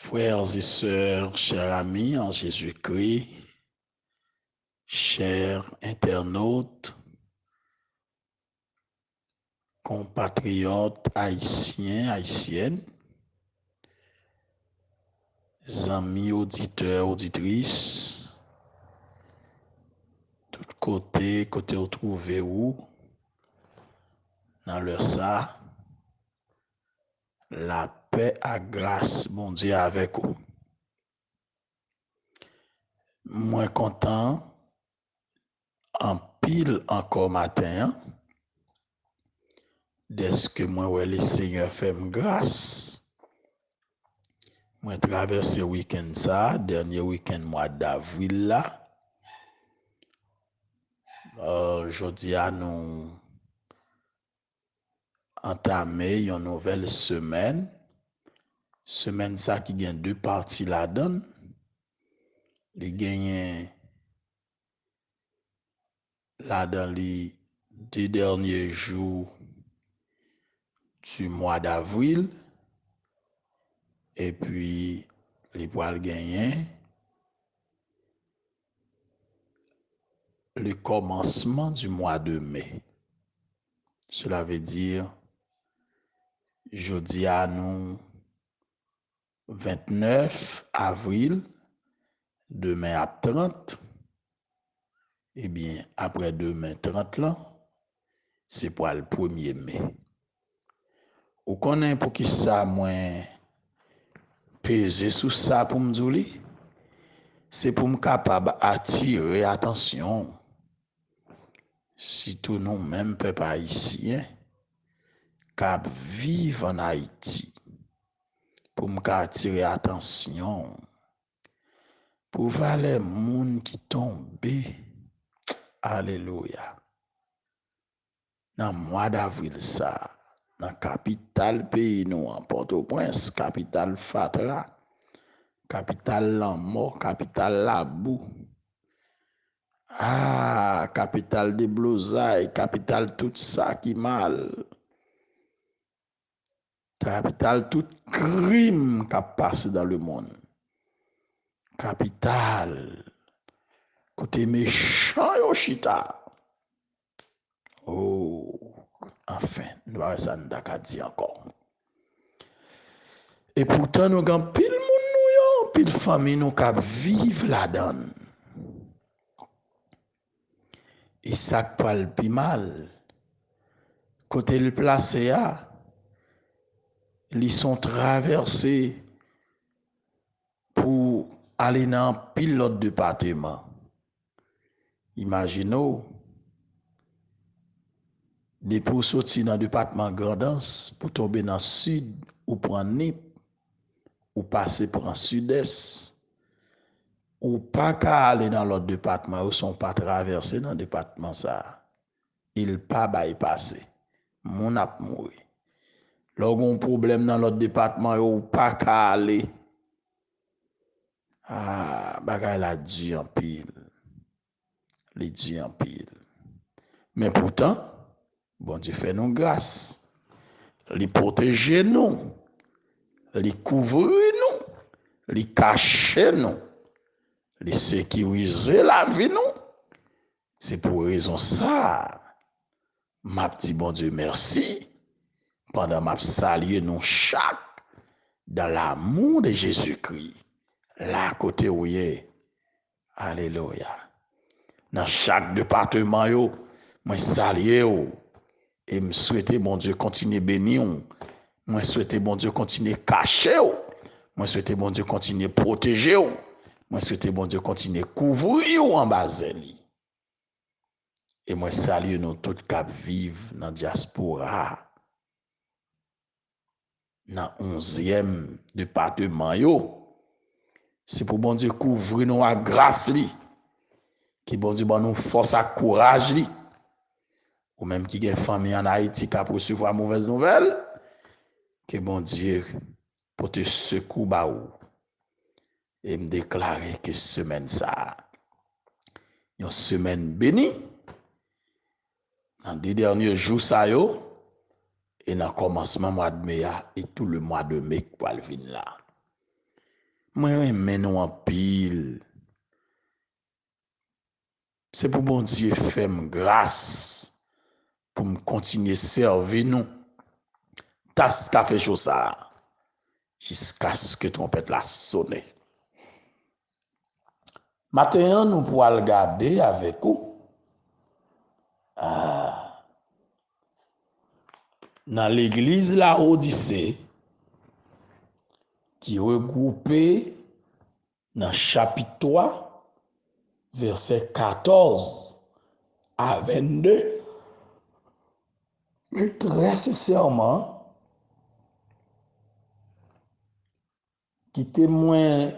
Frères et sœurs, chers amis en Jésus-Christ, chers internautes, compatriotes haïtiens, haïtiennes, amis auditeurs, auditrices, tout côté où trouvez-vous, dans le ça, la paix à grâce, mon Dieu, avec vous. Moins content, en pile encore matin, dès que moi, ouais, le Seigneur fait grâce. Moi, traversé le week-end ça, dernier week-end mois d'avril là. Jeudi à nous entamer une nouvelle semaine. Semaine ça qui gagne deux parties la donne. Il gagne là dans les 2 derniers jours du mois d'avril. Et puis, les poils gagner le commencement du mois de mai. Cela veut dire, jeudi à nous 29 avril, demain à 30, eh bien, après demain 30 là, c'est pour le 1er mai. Ou connaît pour qui ça moins peser sous ça pour me dire, c'est pour me capable attirer attention. Si tout nous même peuple haïtien cap vivre en Haïti, pour me attirer attention, pour voir les gens qui tombent. Alléluia. Dans le mois d'avril, ça, dans la capitale pays, nous, en Port-au-Prince, capitale Fatra, capitale Lamor, capitale Labou, capitale des Blousailles, capitale tout ça qui mal, capitale tout crime qui a passé dans le monde, capitale, côté méchant Yoshita. Oh, enfin, nous avons ça nous dit encore. Et pourtant, nous avons pile moun, pile famille, nous avons vivre là-dedans. Et ça parle plus mal. Côté le placé, ils sont traversés pour aller dans pile l'autre département. Imaginez, depuis sortir dans le département Grandance, pour tomber dans le sud, ou prendre Nip, ou passer pour le sud-est, ou pas qu'à aller dans l'autre département, ou sont pas traversés dans le département ça. Ils pas bypasser. Mon ap mouri. Lorsqu'on problème dans l'autre département, ou pas qu'à aller. Bagay la dû en pile. Les dû en pile. Mais pourtant, bon Dieu fait nous grâce. Les protéger nous. Les couvrir nous. Les cacher nous. Les sécuriser la vie nous. C'est pour raison ça. M'a dit bon Dieu merci. Pendant m'a salué nous chaque dans l'amour de Jésus-Christ. Là côté où y est. Alléluia. Dans chaque département yo, moi saluer yo et me souhaiter bon Dieu continue bénir. Moi souhaiter bon Dieu continue cacher yo. Moi souhaiter bon Dieu continue protéger yo. Moi souhaiter bon Dieu continue couvrir yo en bazeli. Et moi saluer nous tout cap vivre dans diaspora. Dans 11e département yo. C'est pour bon Dieu couvrir nous à grâce li. Qui bon Dieu bon nous force à courage li. Ou même qui gen famille en Haïti qui a recevoir mauvaise nouvelle. Que bon Dieu pour te secouer ba ou. Et me déclarer que semaine ça une semaine bénie. Dans 2 derniers jours ça yo et dans commencement mois de mai et tout le mois de mai pour venir là. Moi, mais nous en pile. C'est pour bon Dieu faire grâce pour me continuer à servir nous. Tas qu'a fait chose ça jusqu'à ce que trompette la sonne. Maintenant, nous pourrons regarder avec vous dans l'église la Odyssée qui est regroupée dans chapitre 3, verset 14 à 22. Mais très sincèrement, qui témoin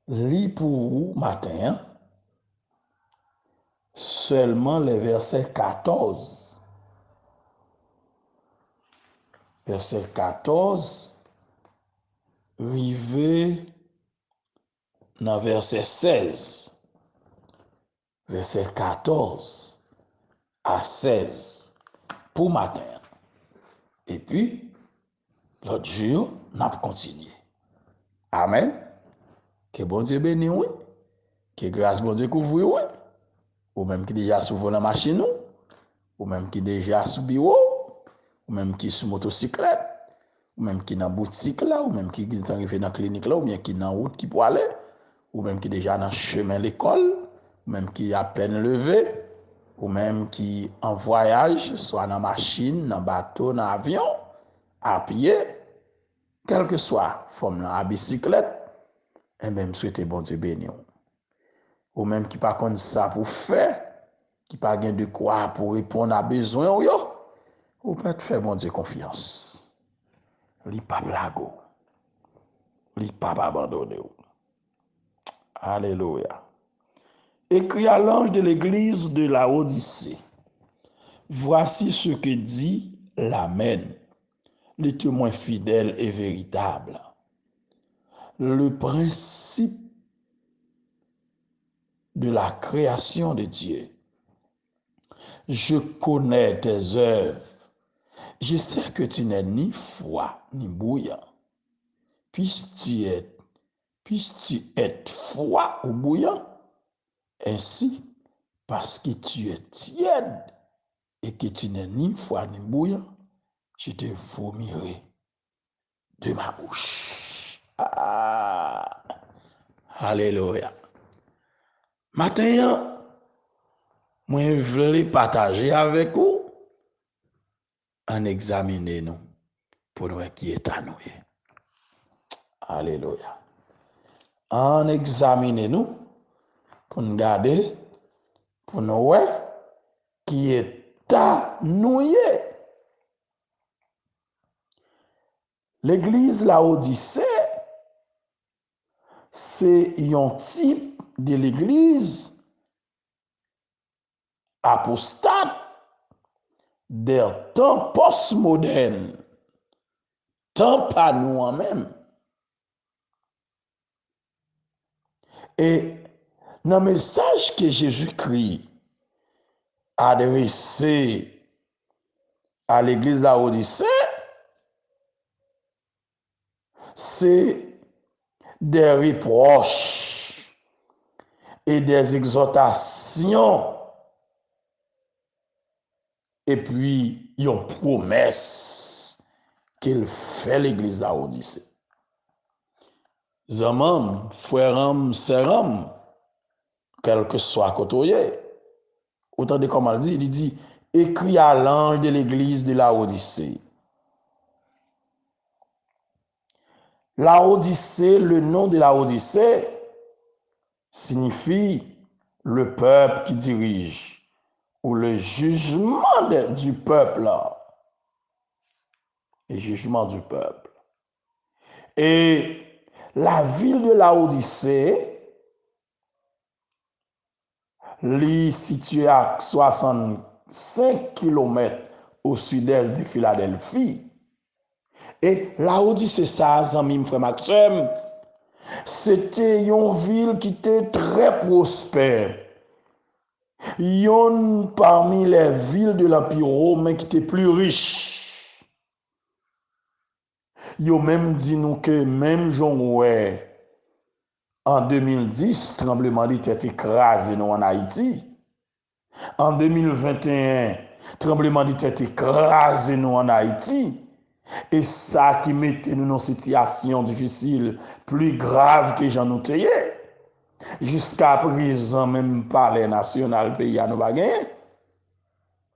lit pour vous matin, seulement les versets 14. Verset 14, rivé dans verset 16. Verset 14 à 16 pour matin. Et puis, l'autre jour, nous avons continué. Amen. Que bon Dieu bénisse, oui. Que grâce bon Dieu couvre, oui. Ou même qui déjà sous la machine, ou même qui déjà sous bureau, ou même qui sous motocyclette, ou même qui dans boutique là, ou même qui est arrivé dans la clinique là, ou bien qui dans route qui pour aller, ou même qui déjà dans chemin l'école, ou même qui à peine levé, ou même qui en voyage, soit dans machine, dans bateau, dans avion, à pied, quel que soit, forme dans la bicyclette, et même souhaiter bon Dieu béni. Ou même qui pas comme ça pour faire, qui pas gain de quoi pour répondre à besoin, ou peut faire bon Dieu confiance. Li pas blago. Li pas abandonné. Alléluia. Écrit à l'ange de l'église de la Odyssée. Voici ce que dit l'Amen, le témoin fidèle et véritable. Le principe de la création de Dieu. Je connais tes œuvres. Je sais que tu n'es ni froid ni bouillant. Puisses-tu être froid ou bouillant, ainsi, parce que tu es tiède et que tu n'es ni froid ni bouillant, je te vomirai de ma bouche. Ah, alléluia. Maintenant, moi, je voulais partager avec vous en examiner nous pour nous qui est à nous. Alléluia. En examiner nous pour nous garder, pour nous voir qui est à nous. L'église la Odyssée, c'est un type de l'église apostate des temps postmodernes, temps pas nous en même. Et dans le message que Jésus-Christ a adressé à l'église de la Odyssée, c'est des reproches et des exhortations et puis une promesse qu'il fait l'église de la Odyssée. Zamam, frère, sœur, quel que soit côté, autant de comme il dit, écrit à l'ange de l'église de la Odyssée. La Odyssée, le nom de la Odyssée signifie le peuple qui dirige ou le jugement du peuple. Le jugement du peuple. Et la ville de la Odyssée, située à 65 km au sud-est de Philadelphie. Et la Odyssée, ça, zami frère Maxime, c'était une ville qui était très prospère. Une parmi les villes de l'Empire romain qui était plus riche. Yo même dit nous que même Jean ouais, En 2010, tremblement de terre écrasé nous en Haïti. En 2021, tremblement de terre écrasé nous en Haïti. Et ça qui mettait nous dans une situation difficile, plus grave que j'en oublié. Jusqu'à présent, même palais national pays à nous baguer.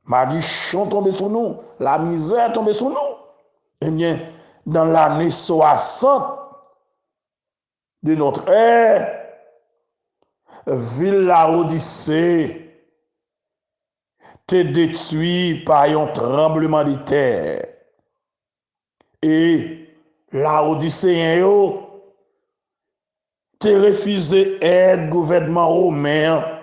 Madichon tombé sur nous, la misère tombée sur nous. Eh bien, dans l'année 60 de notre ère, ville la Odyssée t'est détruit par un tremblement de terre. Et la Odyssée t'est refusé aide gouvernement romain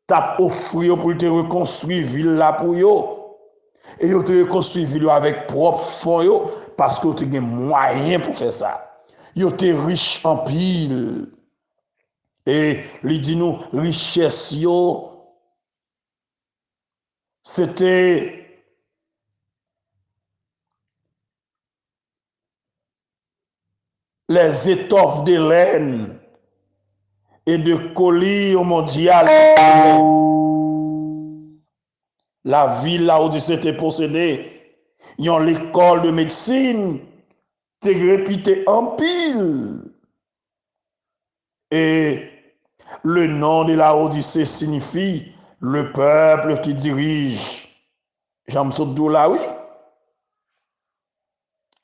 t'a offert pour te reconstruire ville là pour yo. Et yo te reconstruire ville avec propre fonds yo parce que tu as moyen pour faire ça. Yo te riche en pile. Et lui dit nous richesse yo c'était les étoffes de laine et de colis mondial. La ville là où c'était possédé, ils ont l'école de médecine, t'es répété en pile. Et le nom de la Odyssée signifie le peuple qui dirige. J'aime ça là, oui.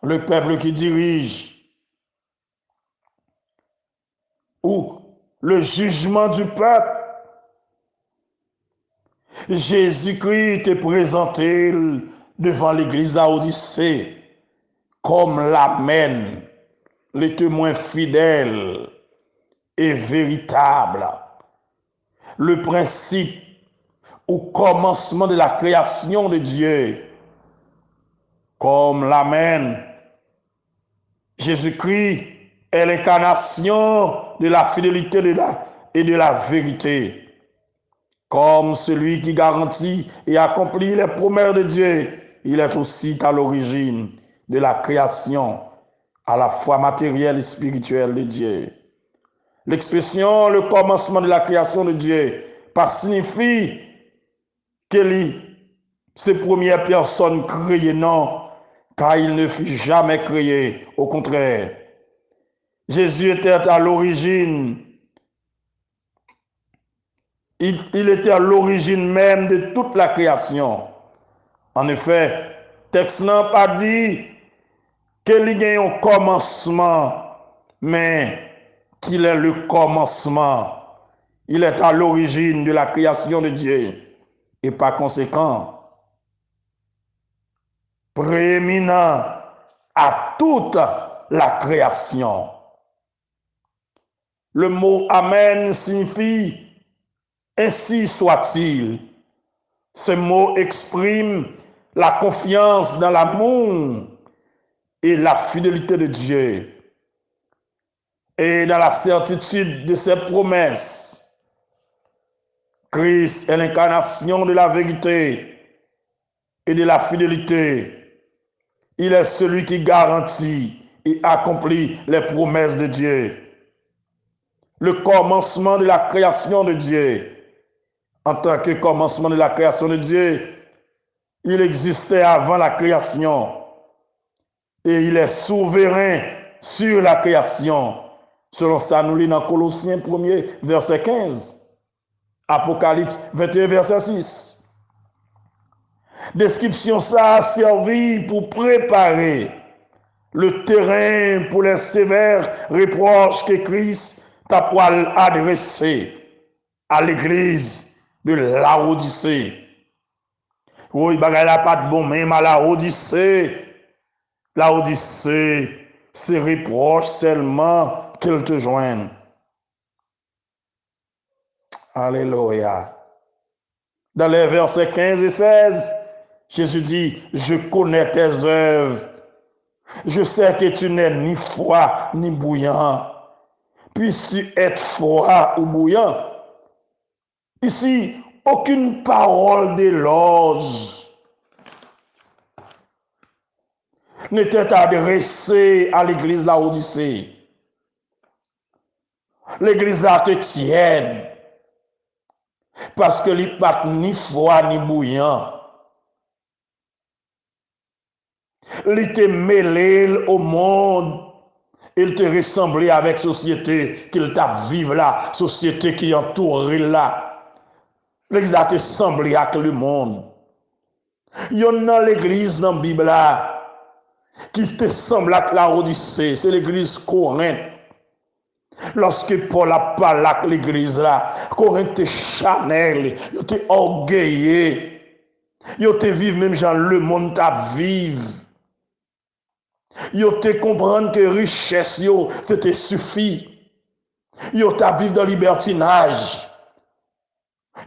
Le peuple qui dirige. Ou le jugement du peuple. Jésus-Christ est présenté devant l'église à Odyssée comme l'amène, le témoin fidèle et véritable. Le principe au commencement de la création de Dieu, comme l'amène. Jésus-Christ est l'incarnation de la fidélité et de la vérité. Comme celui qui garantit et accomplit les promesses de Dieu, il est aussi à l'origine de la création, à la fois matérielle et spirituelle de Dieu. L'expression le commencement de la création de Dieu, par signifie que ces premières personnes créées, non, car il ne fut jamais créé. Au contraire, Jésus était à l'origine. Il était à l'origine même de toute la création. En effet, texte n'a pas dit qu'il y a un commencement, mais qu'il est le commencement. Il est à l'origine de la création de Dieu et par conséquent, prééminent à toute la création. Le mot Amen signifie ainsi soit-il. Ce mot exprime la confiance dans l'amour et la fidélité de Dieu et dans la certitude de ses promesses. Christ est l'incarnation de la vérité et de la fidélité. Il est celui qui garantit et accomplit les promesses de Dieu. Le commencement de la création de Dieu. En tant que commencement de la création de Dieu, il existait avant la création et il est souverain sur la création. Selon ça, nous lisons dans Colossiens 1er, verset 15. Apocalypse 21, verset 6. Description ça a servi pour préparer le terrain pour les sévères reproches que Christ t'a pour adresser à l'église de Laodicée. Oui, bagay la pas de bon même à Laodicée. Laodicée, c'est reproche seulement qu'elle te joigne. Alléluia. Dans les versets 15 et 16, Jésus dit, je connais tes œuvres. Je sais que tu n'es ni froid ni bouillant. Puisses-tu être froid ou bouillant? Ici, aucune parole d'éloge n'était adressée à l'église Laodicée. l'église là te tienne. Parce que il pas ni froid ni bouillant. Il te mêlé au monde. Il te ressemblait avec société qu'il t'a vivre là, société qui entoure là. L'église a te semblé avec le monde. Il y a l'église dans la Bible là, qui te semble avec la Odyssée, c'est l'église Corinthe. Lorsque Paul a parlé avec l'église là, Corinthe te chanel, il te orgueillé, il te vivre même genre le monde t'a vivre. Yo te comprendre que richesse yo c'était suffit. Yo t'a vivre dans libertinage.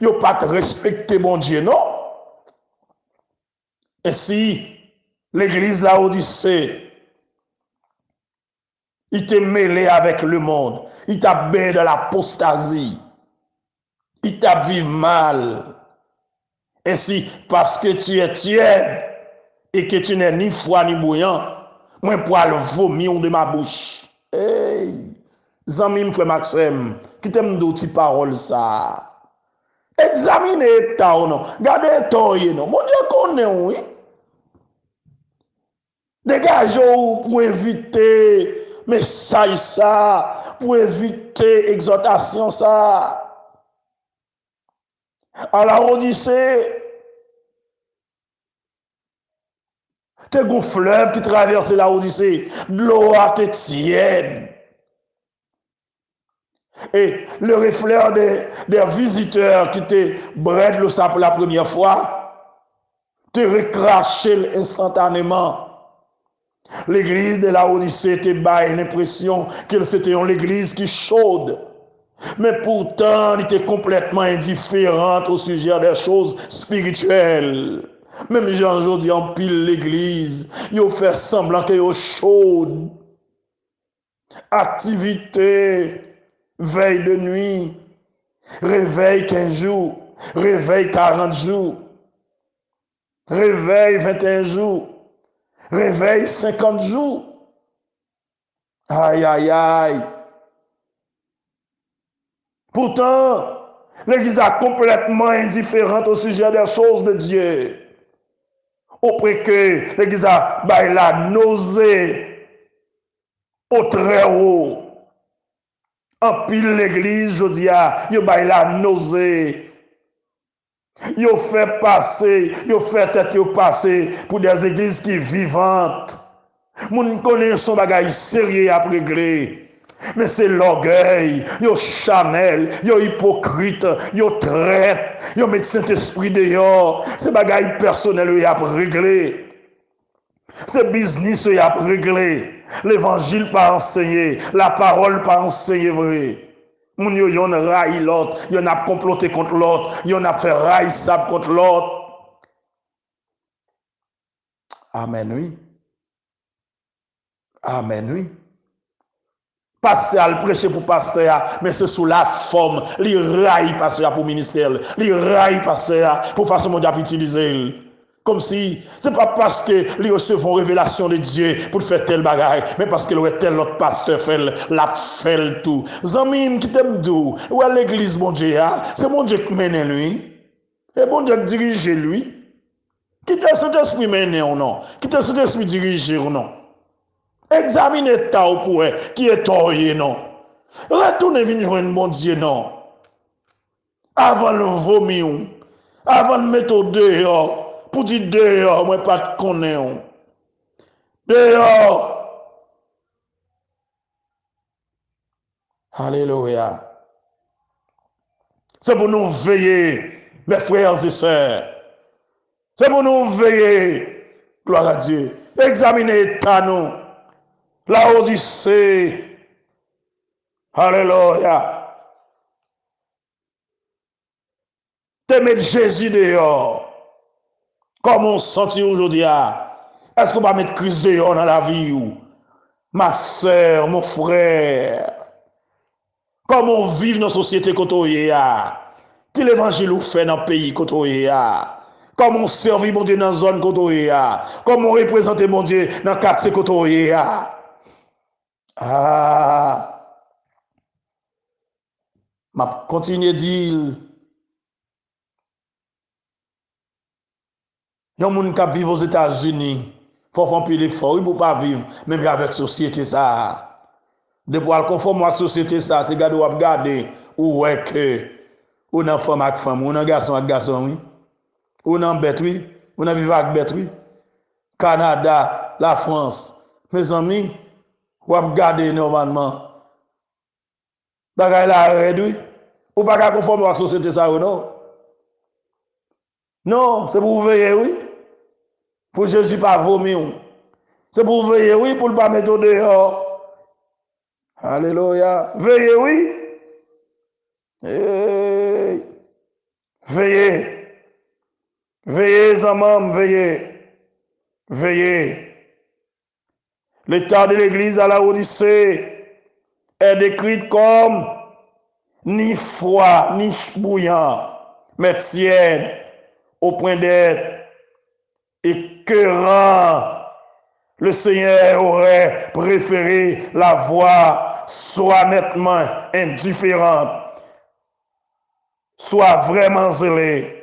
Yo pas te respecter bon Dieu non. Et si l'église la Odyssée il t'est mêlé avec le monde, il t'a baigné dans l'apostasie. Il t'a vivre mal. Et si parce que tu es tiède et que tu n'es ni froid ni bouillant, moi pour le vomir de ma bouche. Hey, zami frère Maxime, qui t'aime d'autres paroles ça. Examinez ta ou non, gardez ton non. Mon Dieu connaît oui. Dégagez pour éviter message ça, pour éviter exhortation ça. À la Odyssée, t'es un fleuve qui traverse la Odyssée, l'eau à te tienne. Et le reflet des visiteurs qui te bredent le sang pour la première fois, te recraché instantanément. L'église de la Odyssée te baille l'impression que c'était une église qui chaude. Mais pourtant, elle était complètement indifférente au sujet des choses spirituelles. Même Jean aujourd'hui en pile l'église, il fait semblant qu'il est chaude. Activité, veille de nuit, réveil 15 jours, réveil 40 jours, réveil 21 jours, réveil 50 jours. Aïe, aïe, aïe. Pourtant, l'église est complètement indifférente au sujet des choses de Dieu. Auprès que l'église a la nausée au très haut. En pile l'église, je dis, il y a la nausée. Il fait passer, il fait tête passer pour des églises qui vivantes. Moun connaît son bagage sérieux à régler. Mais c'est l'orgueil, yo chanel, yo hypocrite, yo traite, yo met Saint-Esprit dehors. C'est bagaille personnel yo y a réglé. C'est business yo y a réglé. L'évangile pas enseigné, la parole pas enseigné vrai. Moun yo yon raille l'autre, yon a comploté contre l'autre, yon a fait raille sable contre l'autre. Amen oui. Amen oui. Pasteur, le prêcher pour pasteur, mais c'est sous la forme, il raille pasteur pour ministère, il raille pasteur pour façon mondiale utiliser. Comme si, c'est pas parce que ils recevront révélation de Dieu pour faire tel bagage, mais parce que le tel autre pasteur fait la fait tout. Zamim qui t'aime d'où? Ou à l'église, mon Dieu, c'est mon Dieu qui mène lui. Et mon Dieu qui dirige lui. Qui t'a cet esprit mené ou non? Qui t'a cet esprit dirigé ou non? Examinez ta ou pour qui est torillé, non. Retournez venir un bon Dieu, non. Avant le vomir, avant de mettre au dehors, pour dire dehors, moi pas de connaître. Dehors. Alléluia. C'est pour nous veiller, mes frères et sœurs. C'est pour nous veiller. Gloire à Dieu. Examinez ta nous. La Odyssée. Alléluia. Te mettre Jésus dehors. Comment on sentit aujourd'hui? Est-ce qu'on va mettre Christ dehors dans la vie? Ma soeur, mon frère. Comment on vit dans la société côtoyée? Qui l'évangile ou fait dans le pays côtoyé? Comment on servit mon Dieu dans la zone côtoyée? Comment on représente mon Dieu dans le quartier côtoyé? m'a continué dire yon moun qui vivent aux États-Unis, faut faire un peu d'effort pour pas vivre même avec société ça. De pour conforme à la société ça, c'est garder ou regarder ou ouais que ou nan femme avec femme, ou nan garçon avec garçon oui. Ou nan bête oui, ou nan vivre avec bête oui. Canada, la France, mes amis, ou regarder normalement. Bagay la red oui. Ou pas conforme à la société ça ou non. Non, c'est pour vous veiller oui. Pour Jésus pas vomir. C'est pour vous veiller oui pour ne pas mettre dehors. Alléluia. Veillez, oui. Hey. Veillez. Veillez, amam, veillez. Veillez. L'état de l'église à la Odyssée est décrit comme ni froid, ni bouillant, mais tiède, au point d'être écœurant. Le Seigneur aurait préféré la voir soit nettement indifférente, soit vraiment zélée.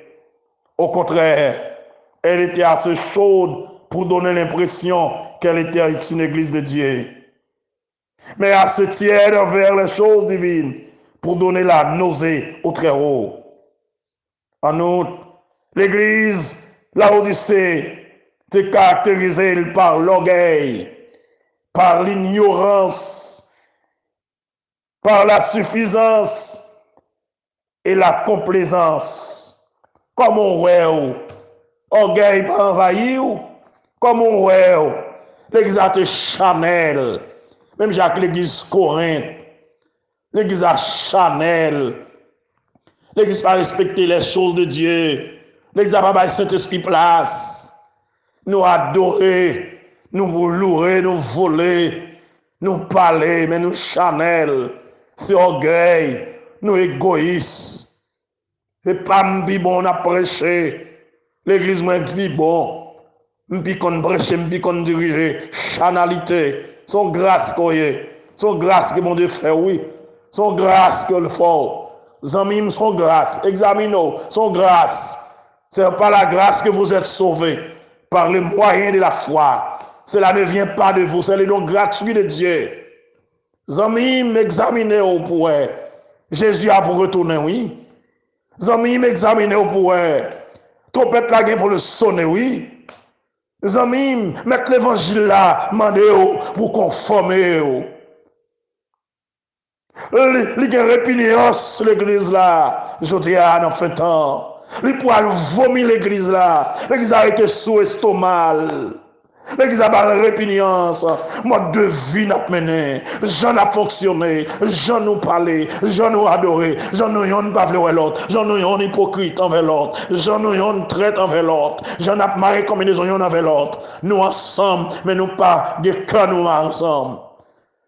Au contraire, elle était assez chaude pour donner l'impression qu'elle était une église de Dieu, mais assez tiède envers les choses divines pour donner la nausée au Très-Haut. En outre, l'église, la Odyssée, était caractérisée par l'orgueil, par l'ignorance, par la suffisance et la complaisance. Comme on voit, orgueil pas envahi, comme on voit, l'église a été Chanel, même Jacques l'église Corinthe, l'église a Chanel, l'église pas respecter les choses de Dieu, l'église n'a pas Saint-Esprit place. Nous adorer, nous louer, nous voler, nous parler, mais nous Chanel, c'est orgueil, nous égoïstes. Et pas m'bi bon à prêcher, l'église m'bi bon, m'bi qu'on prêche, m'bi qu'on dirige, chanalité, son grâce qu'on y son grâce que mon Dieu fait, oui, son grâce que le faut. Zamim, son grâce, examinons, son grâce. C'est par la grâce que vous êtes sauvés. Par le moyen de la foi. Cela ne vient pas de vous, c'est le don gratuit de Dieu. Zamim, examinez-vous pour Jésus a pour retourner, oui. Zamim, examinez-vous pour trompette la guerre pour le sonner, oui. Zamim, mettre l'évangile là, mandez-vous pour conformer. Les gens répugnance l'église là, je dis à en fait temps. Les poils vomir l'église là. L'église a été sous estomac. L'église a pas répugnance. Moi, de vie n'a mené. J'en a fonctionné. J'en nous parlé. J'en nous adoré. J'en nous yon pas vouloir l'autre. J'en nous yon hypocrite envers l'autre. J'en nous yon traite envers l'autre. J'en a marré combinaison yon envers l'autre. Nous ensemble, mais nous pas de cas nous ensemble.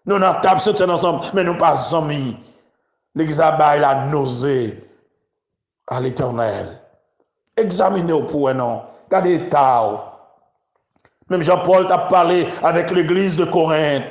Nous n'avons table soutien ensemble, mais nous pas amis. L'église a bail la nausée à l'Éternel. Examinez-vous pour un non. Regardez l'état. Même Jean-Paul t'a parlé avec l'église de Corinthe.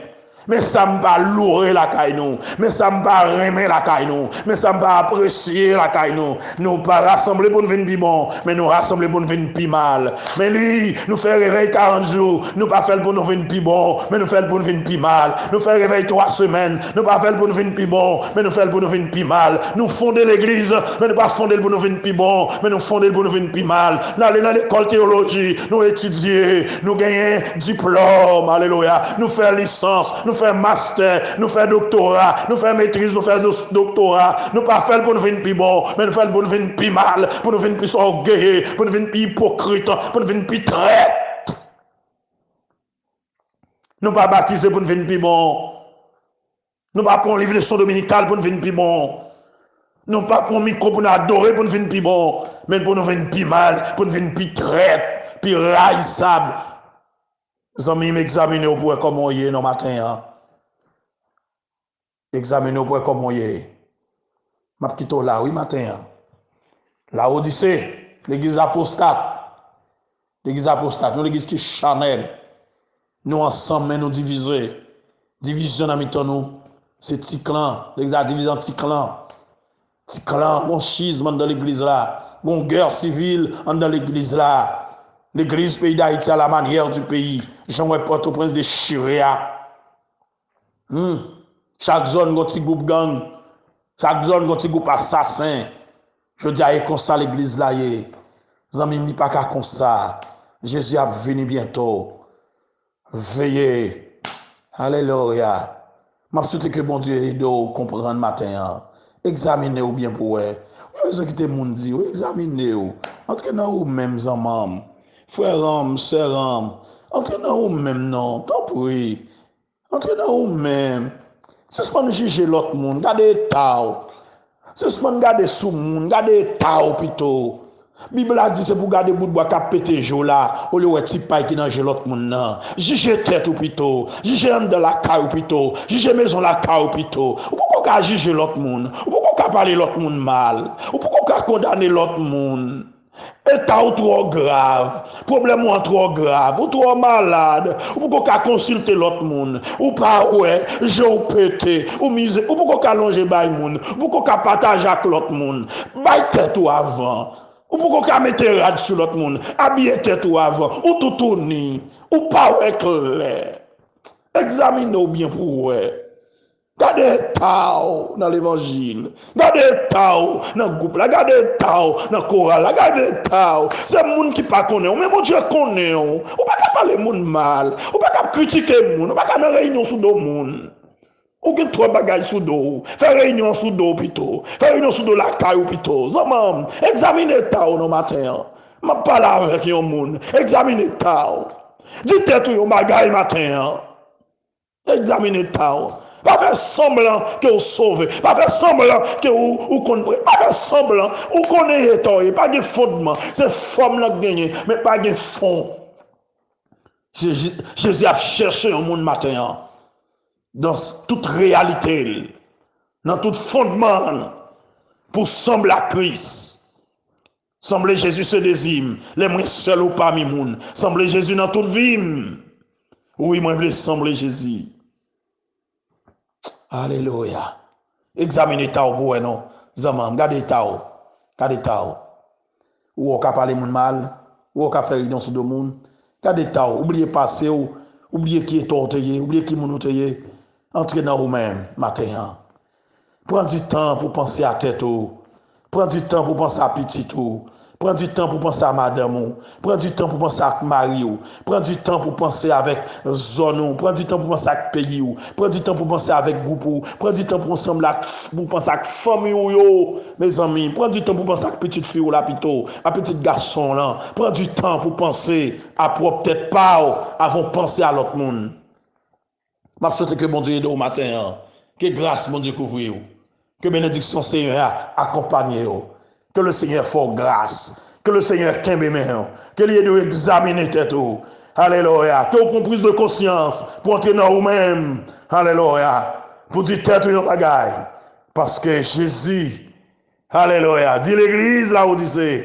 Mais ça me pas louer la caille nous. Mais ça me pas aimer la caille nous. Mais ça me pas apprécier la caille nous. Nous pas rassembler pour nous venir plus bon. Mais nous rassembler pour nous venir plus mal. Mais lui, nous faire réveil 40 jours. Nous pas faire pour nous venir plus bon. Mais nous faire pour nous venir plus mal. Nous faire réveil 3 semaines. Nous pas faire pour nous venir plus bon. Mais nous faire pour nous venir plus mal. Nous fonder l'église. Mais nous pas fonder pour nous venir plus bon. Mais nous fonder pour nous venir plus mal. Nous aller dans l'école théologie. Nous étudier. Nous gagner diplôme. Alléluia. Nous faire licence. Nous faire master, nous faire doctorat, nous faire maîtrise, nous faire doctorat, nous pas faire pour nous venir plus bon, mais nous faire pour nous venir plus mal, pour nous venir plus orgueilleux, pour nous venir plus hypocrite, pour nous venir plus traite. Nous pas baptiser pour nous venir plus bon. Nous pas prendre livre de leçon dominicale pour nous venir plus bon. Nous pas prendre micro pour nous adorer pour nous venir plus bon, mais pour nous venir plus mal, pour nous venir plus traite, plus raissable. Les amis, m'examinez au point comment il est nos matin. Examinez au point comment il est. Ma petite là, oui, matin. La Odyssée, l'église apostate. L'église apostate, nous l'église qui Chanel. Nous ensemble, mais nous diviser. Division dans nous, c'est petit clan. L'église a divisé en petit clan. Petit clan, bon schisme dans l'église là, bon guerre civile dans l'église là. L'église pays d'Haïti à la manière du pays. Jean-Oué Port-au-Prince déchiré. Chaque zone, un petit groupe gang. Chaque zone, un petit groupe assassin. Je dis à comme ça l'église là. Zami mi pas comme ça. Jésus a venu bientôt. Veillez. Alléluia. Je souhaite que bon Dieu aide vous comprendre matin. Examinez-vous bien pour vous. Vous qui te moun dit, examinez-vous. Entre dans vous même zamam. Frère homme, sœur homme. Entre dans vous même non. Tant pis. Entre dans vous même. C'est pas nous juger l'autre monde. Gardez tao. C'est pas nous garder sous monde. Gardez tao plutôt. Bible a dit c'est pour garder bout de bois qui a pété jo là, au lieu de petit paille qui n'a pas l'autre monde nan. Juger tête ou plutôt, juger homme de la caille ou plutôt, juger maison la caille ou plutôt. Ou pourquoi juger l'autre monde? Ou pourquoi parler l'autre monde mal? Ou pourquoi condamner l'autre monde? État ou trop grave, problème ou trop grave, ou trop malade, ou pourquoi consulter l'autre monde, ou pas ouais, je ou pété, ou mise, ou pourquoi allonger bay monde, ou pourquoi partager avec l'autre monde, bay tête ou avant. Ou pourquoi mettre rad sur l'autre monde, habiller tête ou avant, ou tout tourner, ou pas ouais clair. Examinez bien pour ouais. Gardez tao dans l'évangile. Gardez tao dans le groupe. Gardez tao dans le choral. Gardez tao. C'est le monde qui ne connaît pas. Mais mon Dieu connaît. Ou pas parler monde mal. Ou pas critiquer le monde. Ou pas faire réunion sous le monde. Ou que trop bagages sous dos. Faire réunion sous dos plutôt. Faire réunion sous dos la caille plutôt. Zaman, examinez tao dans matin. Je parle avec le monde. Examinez tao. Dites-toi un bagage matin. Examinez tao. Pas faire semblant que vous sauvez. Pas faire semblant que vous connaissez. Pas faire semblant que vous connaissez. Pas de fondement. C'est forme là gagné, mais pas de fond. Jésus a cherché un monde matin. Dans toute réalité. Dans tout fondement. Pour sembler à Christ. Sembler Jésus se désime. Les moins seuls ou parmi moun. Sembler Jésus dans toute vie. Oui, moi je veux sembler Jésus. Alléluia. Examinez tao pour non. Zaman, gardez tao. Gardez tao. Ou on ka parler moun mal, ou on ka faire réunion sur deux moun. Gardez tao. Oubliez passé ou oubliez qui est tortillé, oubliez qui moun tortillé. Entrez dans vous-même matin. Prends du temps pour penser à tête ou. Prends du temps pour penser à petit ou. Prends du temps pour penser à madame. Prends du temps pour penser à mari. Prends du temps pour penser avec zone. Prends du temps pour penser avec pays. Prends du temps pour penser avec groupe. Prends du temps pour penser avec famille. Mes amis, prends du temps pour penser avec petite fille ou la plutôt, à petit garçon là. Prends du temps pour penser à propre tête pas avant de penser à l'autre monde. Je souhaite que mon Dieu aide au matin. Que grâce mon Dieu couvre. Que bénédiction Seigneur accompagne. Que le Seigneur fasse grâce. Que le Seigneur kembe men. Que l'y ait de examiner tête. Alléluia. Que vous preniez prise de conscience pour entrer dans vous-même. Alléluia. Pour dire tête ou bagaille. Parce que Jésus, alléluia, dit l'église là où dit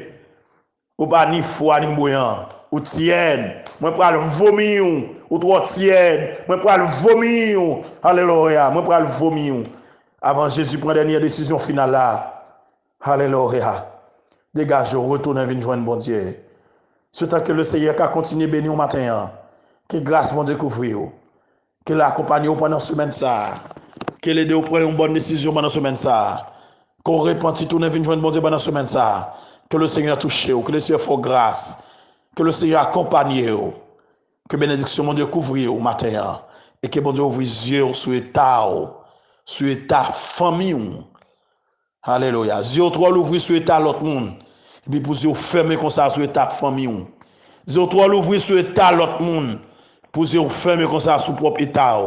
ou pas ni foi ni bouillant. Ou tiède. Moi pour le vomir. Ou trop tiède. Moi pour le vomir. Alléluia. Moi pour le vomir. Avant Jésus prend dernière décision finale là. Alléluia. Dégagez, retournez, venez joindre bon Dieu. C'est que le Seigneur a continué à bénir au matin. Que grâce, mon Dieu, couvre. Que l'accompagne pendant la semaine ça. Que les deux prennent une bonne décision pendant la semaine ça. Qu'on repentit, tourne, venez joindre bon Dieu pendant la semaine ça. Que le Seigneur touche, que le Seigneur fasse grâce. Que le Seigneur accompagne. Que bénédiction, mon Dieu, couvre au matin. Et que mon Dieu ouvre les yeux sur l'état famille. Alléluia. Zio trois l'ouvrir sur l'état l'autre monde. Et puis pour zio fermer comme ça sur l'état famille. Zio trois l'ouvrir sur l'état l'autre monde. Pour zio fermer comme ça sur propre état.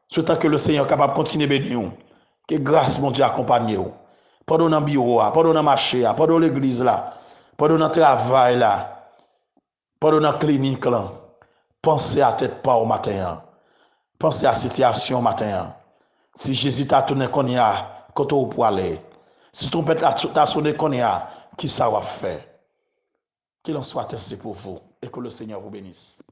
C'est que le Seigneur est capable de continuer à bénir. Que grâce mon Dieu accompagne. Pendant dans le bureau, pendant dans le marché, pendant l'église là, pendant dans le travail là, pendant dans la clinique là. Pensez à tête pas au matin. Pensez à la situation au matin. Si Jésus t'a tourné qu'on y a, quand on peut aller. Si ton père t'a sonné qu'on y a, qui ça va faire? Qu'il en soit ainsi pour vous et que le Seigneur vous bénisse.